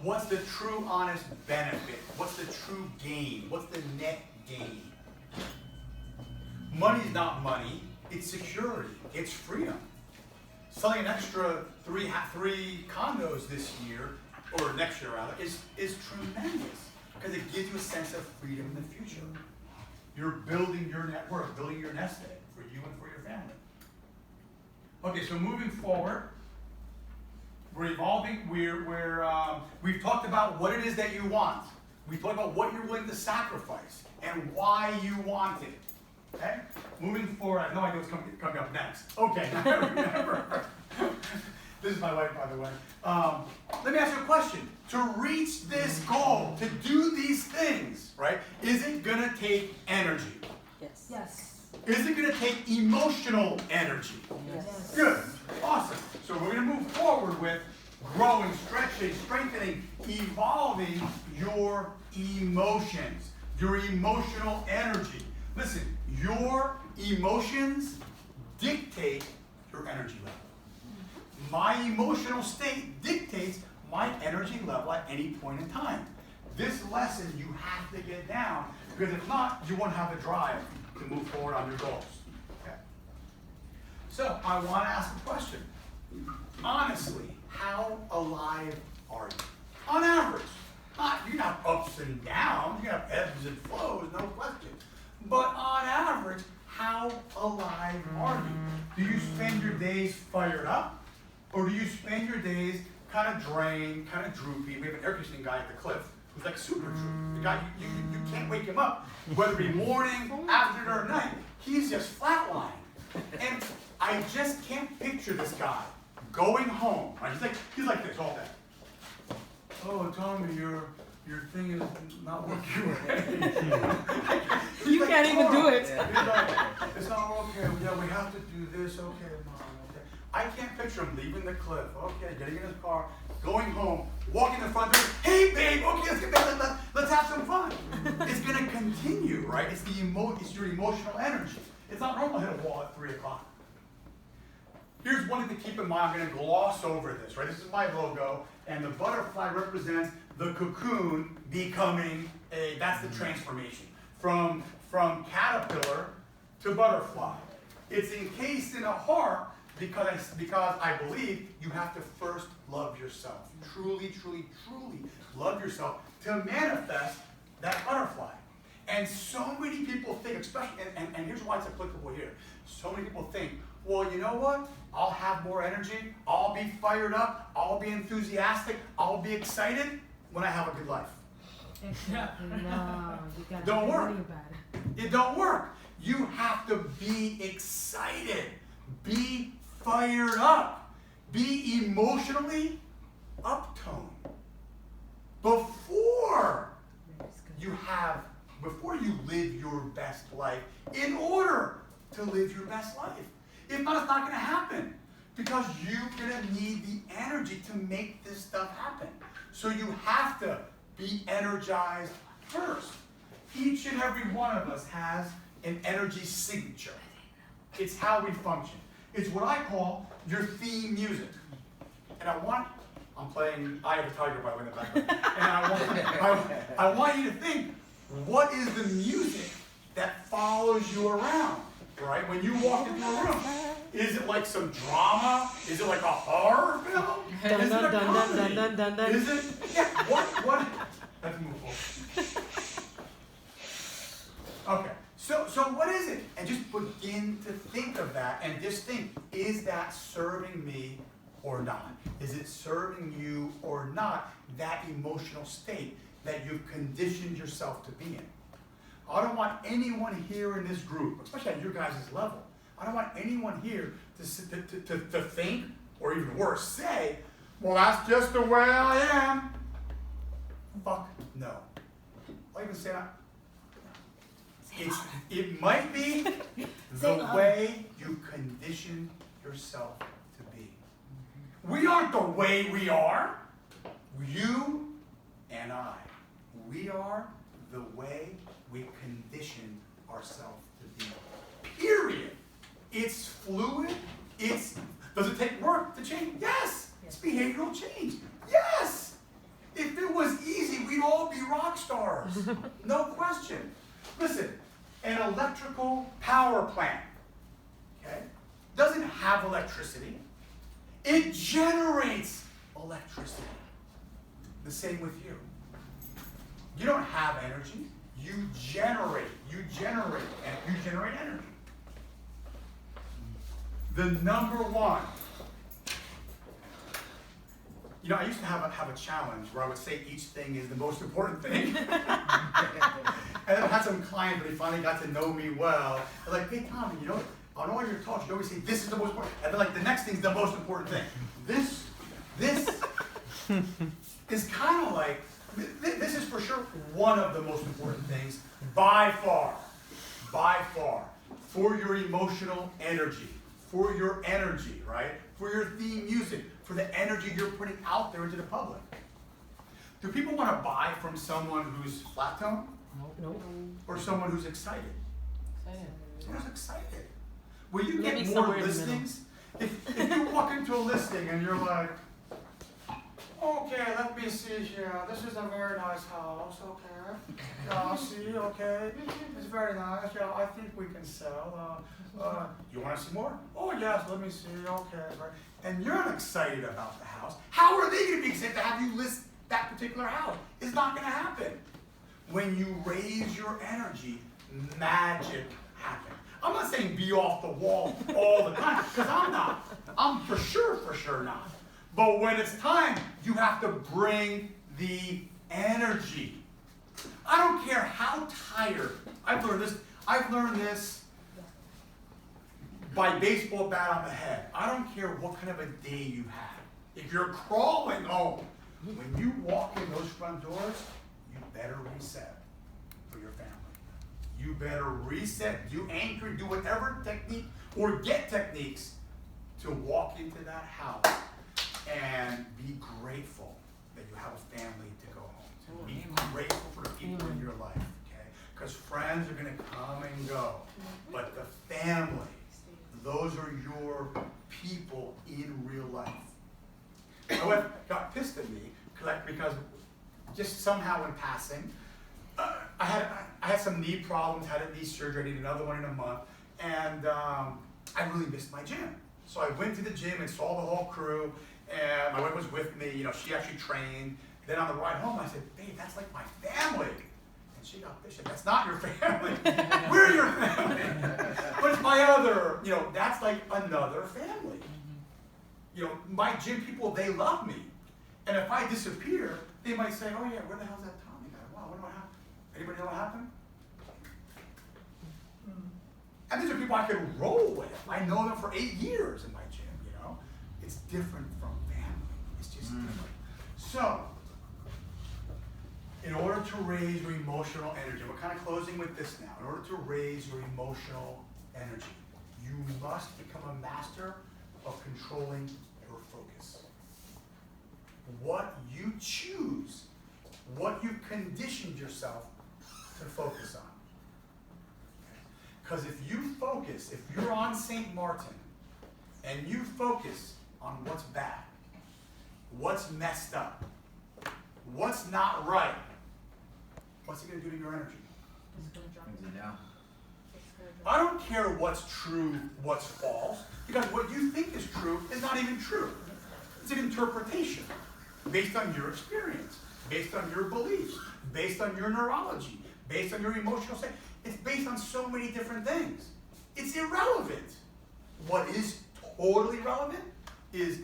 What's the true, honest benefit? What's the true gain? What's the net gain? Money's not money. It's security. It's freedom. Selling an extra three condos this year, or next year rather, is tremendous because it gives you a sense of freedom in the future. You're building your network, building your nest egg for you and for your family. Okay, so moving forward. We're evolving, we've talked about what it is that you want. We've talked about what you're willing to sacrifice and why you want it. Okay? Moving forward, I have no idea what's coming up next. Okay, now I remember. This is my wife, by the way. Let me ask you a question. To reach this goal, to do these things, right, is it going to take energy? Yes. Yes. Is it going to take emotional energy? Yes. Good. Awesome. So we're going to move forward with growing, stretching, strengthening, evolving your emotions, your emotional energy. Listen, your emotions dictate your energy level. My emotional state dictates my energy level at any point in time. This lesson you have to get down, because if not, you won't have a drive to move forward on your goals. Okay. So I want to ask a question. Honestly, how alive are you? On average. You have ups and downs, you have ebbs and flows, no question. But on average, how alive are you? Do you spend your days fired up? Or do you spend your days kind of drained, kind of droopy? We have an air conditioning guy at the cliff who's like super droopy. The guy, you can't wake him up, whether it be morning, afternoon, or night. He's just flatlined. And I just can't picture this guy going home. Right? He's like this all day. Oh, Tommy, your thing is not working right. You can't even do it. He's like, it's not okay. Yeah, we have to do this. Okay, Mom. Okay. I can't picture him leaving the cliff. Okay, getting in his car, going home, walking the front door. Hey, babe. Okay, let's get back. Let's have some fun. It's gonna continue, right? It's it's your emotional energy. It's not normal to hit a wall at 3 o'clock. Here's one thing to keep in mind. I'm going to gloss over this, right? This is my logo, and the butterfly represents the cocoon becoming that's the transformation. From caterpillar to butterfly. It's encased in a heart because I believe you have to first love yourself. Truly, truly, truly love yourself to manifest that butterfly. And so many people think, especially, and here's why it's applicable here. So many people think, well, you know what? I'll have more energy. I'll be fired up. I'll be enthusiastic. I'll be excited when I have a good life. Exactly. No, you gotta Don't work. worry about it. It don't work. You have to be excited. Be fired up. Be emotionally uptoned. Before you live your best life, in order to live your best life. If not, it's not going to happen. Because you're going to need the energy to make this stuff happen. So you have to be energized first. Each and every one of us has an energy signature. It's how we function. It's what I call your theme music. And I'm playing Eye of the Tiger, by the way, in the background. And I want you to think, what is the music that follows you around, right? When you walk into a room, is it like some drama? Is it like a horror film? Is it a comedy? Is it? Yeah, what? Let's move forward. Okay, so what is it? And just begin to think of that and just think, is that serving me or not? Is it serving you or not, that emotional state that you've conditioned yourself to be in? I don't want anyone here in this group, especially at your guys' level, I don't want anyone here to think, or even worse, say, well, that's just the way I am. Fuck no. Why even say that? It might be the way you condition yourself to be. We aren't the way we are. You and I. We are the way we condition ourselves to be. Period. It's fluid. Does it take work to change? Yes. It's behavioral change. Yes. If it was easy, we'd all be rock stars. No question. Listen, an electrical power plant, okay, doesn't have electricity. It generates electricity. The same with you. You don't have energy. You generate energy. The number one. You know, I used to have a challenge where I would say each thing is the most important thing. And then I had some clients, but they finally got to know me well. They're like, hey, Tommy, you know, on all your talks, you always say this is the most important. And then like the next thing's the most important thing. This is kind of like, this is for sure one of the most important things by far, for your emotional energy, right? For your theme music, for the energy you're putting out there into the public. Do people want to buy from someone who's flat tone? Nope. Or someone who's excited? Someone who's excited. Will you Maybe get more somewhere in the listings? If you walk into a listing and you're like, okay, let me see here. This is a very nice house, okay. Yeah, see, okay. It's very nice. Yeah, I think we can sell. You want to see more? Oh, yes, let me see. Okay. Right. And you're not excited about the house. How are they going to be excited to have you list that particular house? It's not going to happen. When you raise your energy, magic happens. I'm not saying be off the wall all the time, because I'm not. I'm for sure not. But when it's time, you have to bring the energy. I don't care how tired. I've learned this by baseball bat on the head. I don't care what kind of a day you have. If you're crawling home, when you walk in those front doors, you better reset for your family. You better reset, do anchor, do whatever technique, or get techniques to walk into that house and be grateful that you have a family to go home to. Be grateful for the people in your life, okay? Because friends are going to come and go, but the family, those are your people in real life. My wife got pissed at me because just somehow in passing, I had some knee problems, had a knee surgery, I needed another one in a month, and I really missed my gym. So I went to the gym and saw the whole crew, and my wife was with me. You know, she actually trained. Then on the ride home, I said, babe, that's like my family. And she got pissed. That's not your family. We're your family. But it's my other, you know, that's like another family. You know, my gym people, they love me. And if I disappear, they might say, oh yeah, where the hell's that Tommy guy? Wow, what happened? Anybody know what happened? And these are people I can roll with. I know them for 8 years in my gym, you know? It's different from family. It's just different. So, in order to raise your emotional energy, we're kind of closing with this now. In order to raise your emotional energy, you must become a master of controlling your focus. What you choose, what you've conditioned yourself to focus on. Because if you focus, if you're on St.Maarten and you focus on what's bad, what's messed up, what's not right, what's it going to do to your energy? Brings it down. I don't care what's true, what's false, because what you think is true is not even true. It's an interpretation based on your experience, based on your beliefs, based on your neurology, based on your emotional state. It's based on so many different things. It's irrelevant. What is totally relevant is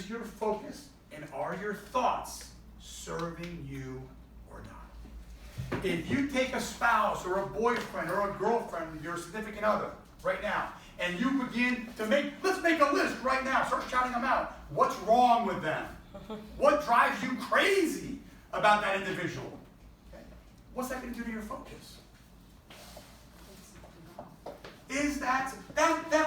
your focus and are your thoughts serving you or not? If you take a spouse or a boyfriend or a girlfriend, your significant other, right now, and you begin to let's make a list right now, start shouting them out. What's wrong with them? What drives you crazy about that individual? Okay. What's that going to do to your focus? Is that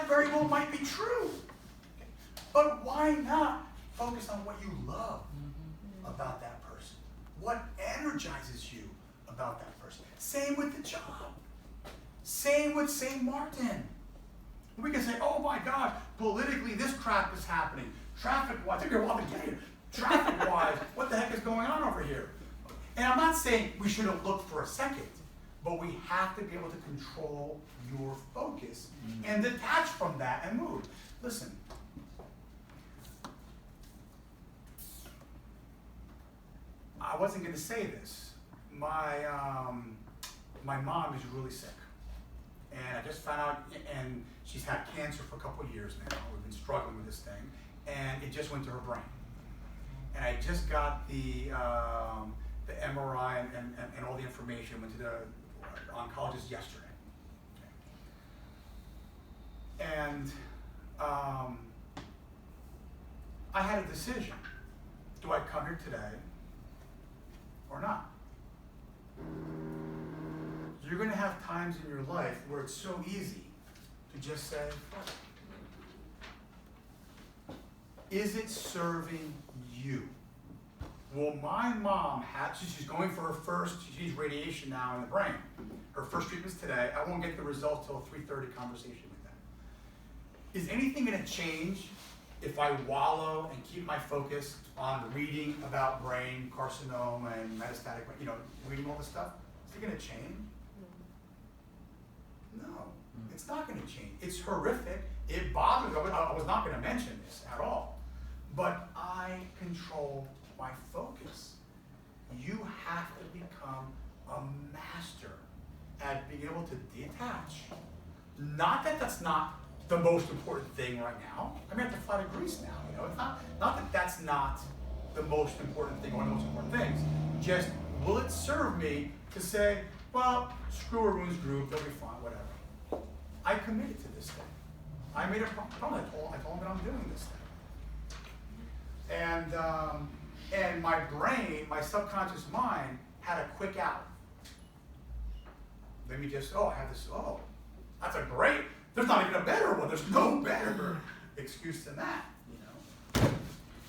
very well might be true. Okay. But why not focus on what you love about that person? What energizes you about that person? Same with the job. Same with St.Maarten. We can say, oh my gosh, politically this crap is happening. Traffic-wise, I think you're all together. Traffic-wise, what the heck is going on over here? And I'm not saying we shouldn't look for a second, but we have to be able to control your focus and detach from that and move. Listen. I wasn't going to say this. My mom is really sick. And I just found out, and she's had cancer for a couple of years now. We've been struggling with this thing. And it just went to her brain. And I just got the MRI and all the information. Went to the oncologist yesterday. And I had a decision. Do I come here today or not? You're going to have times in your life where it's so easy to just say, is it serving you? Well, my mom she's going for her first, she's radiation now in the brain. Her first treatment's today. I won't get the results till 3:30 conversation with them. Is anything going to change if I wallow and keep my focus on reading about brain carcinoma and metastatic, reading all this stuff? Is it going to change? No, it's not going to change. It's horrific. It bothers me. I was not going to mention this at all. But I control my focus. You have to become a master at being able to detach. Not that that's not the most important thing right now. I mean, I have to fly to Greece now. It's not that that's not the most important thing, one of the most important things. Just, will it serve me to say, well, screw Arun's group, they'll be fine, whatever. I committed to this thing. I made a promise. I told him that I'm doing this thing. And my brain, my subconscious mind, had a quick out. Let me just, I have this, that's a great, there's not even a better one. There's no better excuse than that,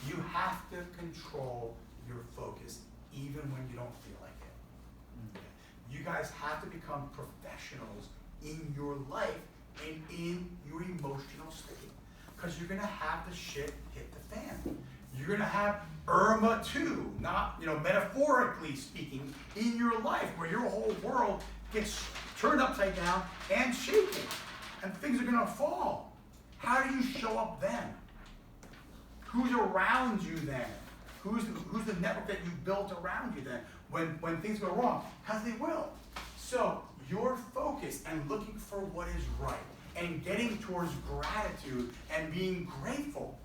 You have to control your focus even when you don't feel like it. You guys have to become professionals in your life and in your emotional state. Because you're going to have the shit hit the fan. You're going to have Irma too, not, metaphorically speaking, in your life where your whole world gets turned upside down and shaken. And things are going to fall. How do you show up then? Who's around you then? Who's the network that you built around you then? When things go wrong, as they will. So your focus and looking for what is right and getting towards gratitude and being grateful.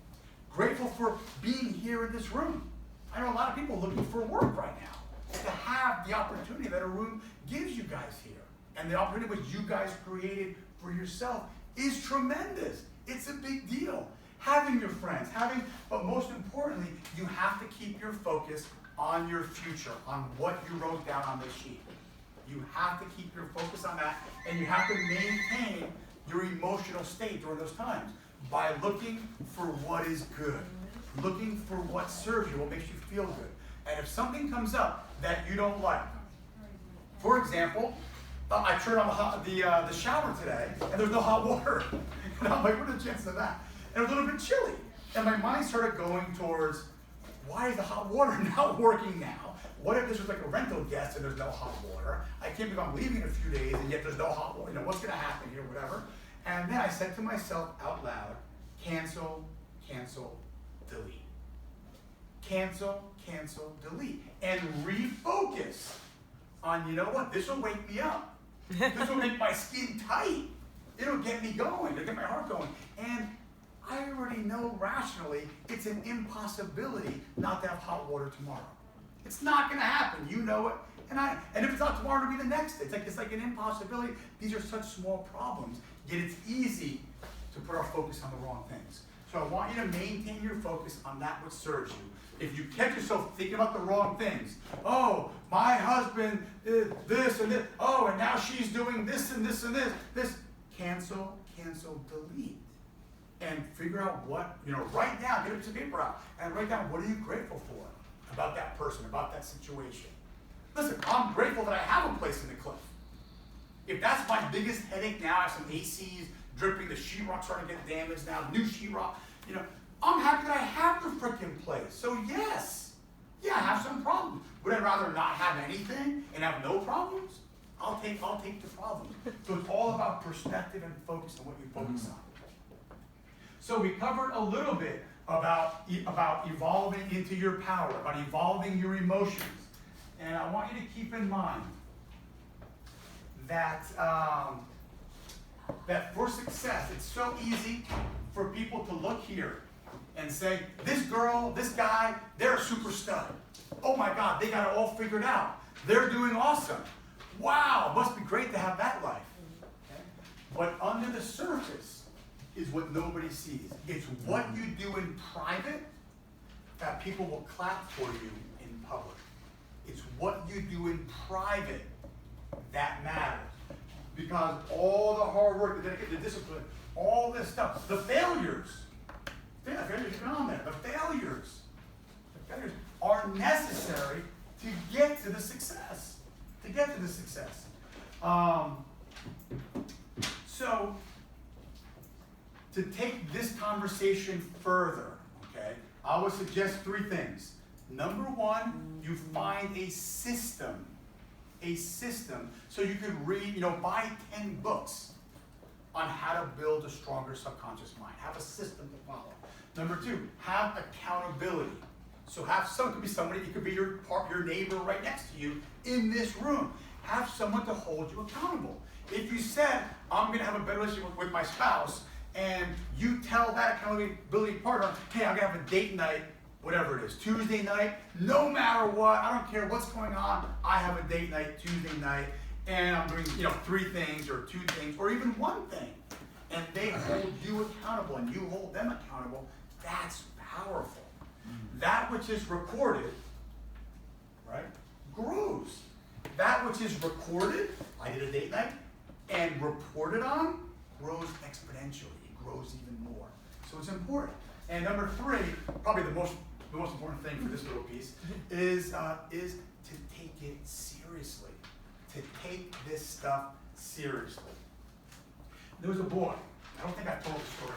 Grateful for being here in this room. I know a lot of people looking for work right now. To have the opportunity that a room gives you guys here. And the opportunity which you guys created for yourself is tremendous. It's a big deal. Having your friends, but most importantly, you have to keep your focus on your future, on what you wrote down on this sheet. You have to keep your focus on that, and you have to maintain your emotional state during those times by looking for what is good, looking for what serves you, what makes you feel good. And if something comes up that you don't like, for example, I turned on the shower today, and there's no hot water. And I'm like, what are the chances of that? And it was a little bit chilly. And my mind started going towards, why is the hot water not working now? What if this was like a rental guest and there's no hot water? I can't believe I'm leaving in a few days and yet there's no hot water. What's going to happen here, whatever. And then I said to myself out loud, cancel, cancel, delete. Cancel, cancel, delete. And refocus on, you know what, this will wake me up. This will make my skin tight. It'll get me going. It'll get my heart going. And I already know rationally it's an impossibility not to have hot water tomorrow. It's not going to happen. You know it. And if it's not tomorrow, it'll be the next day. It's like an impossibility. These are such small problems, yet it's easy to put our focus on the wrong things. So I want you to maintain your focus on that which serves you. If you catch yourself thinking about the wrong things, oh, my husband did this and this, oh, and now she's doing this and this and this, cancel, cancel, delete. And figure out what, write down, get a piece of paper out, and write down what are you grateful for about that person, about that situation. Listen, I'm grateful that I have a place in the cliff. If that's my biggest headache now, I have some ACs dripping, the sheetrock's starting to get damaged now, new sheetrock, I'm happy that I have the freaking place. So yes, I have some problems. Would I rather not have anything and have no problems? I'll take the problems. So it's all about perspective and focus on what you focus on. So we covered a little bit about evolving into your power, about evolving your emotions. And I want you to keep in mind that, that for success, it's so easy for people to look here and say, this girl, this guy, they're a super stud. Oh my God, they got it all figured out. They're doing awesome. Wow, must be great to have that life. Okay? But under the surface is what nobody sees. It's what you do in private that people will clap for you in public. It's what you do in private that matters. Because all the hard work, the dedication, the discipline, all this stuff, the failures are on there. The failures are necessary to get to the success. So, to take this conversation further, okay, I would suggest 3 things. Number 1, you find a system. So you could read, buy 10 books on how to build a stronger subconscious mind. Have a system to follow. Number 2, have accountability. So it could be somebody, it could be your neighbor right next to you in this room. Have someone to hold you accountable. If you said, I'm going to have a better relationship with my spouse, and you tell that accountability partner, hey, I'm going to have a date night, whatever it is, Tuesday night, no matter what, I don't care what's going on, I have a date night Tuesday night, and I'm doing 3 things or 2 things or even 1 thing. And they hold you accountable and you hold them accountable. That's powerful. That which is recorded, right, grows. That which is recorded, I did a date night, and reported on, grows exponentially. It grows even more. So it's important. And number 3, probably the most important thing for this little piece is to take it seriously. To take this stuff seriously. There was a boy. I don't think I told the story.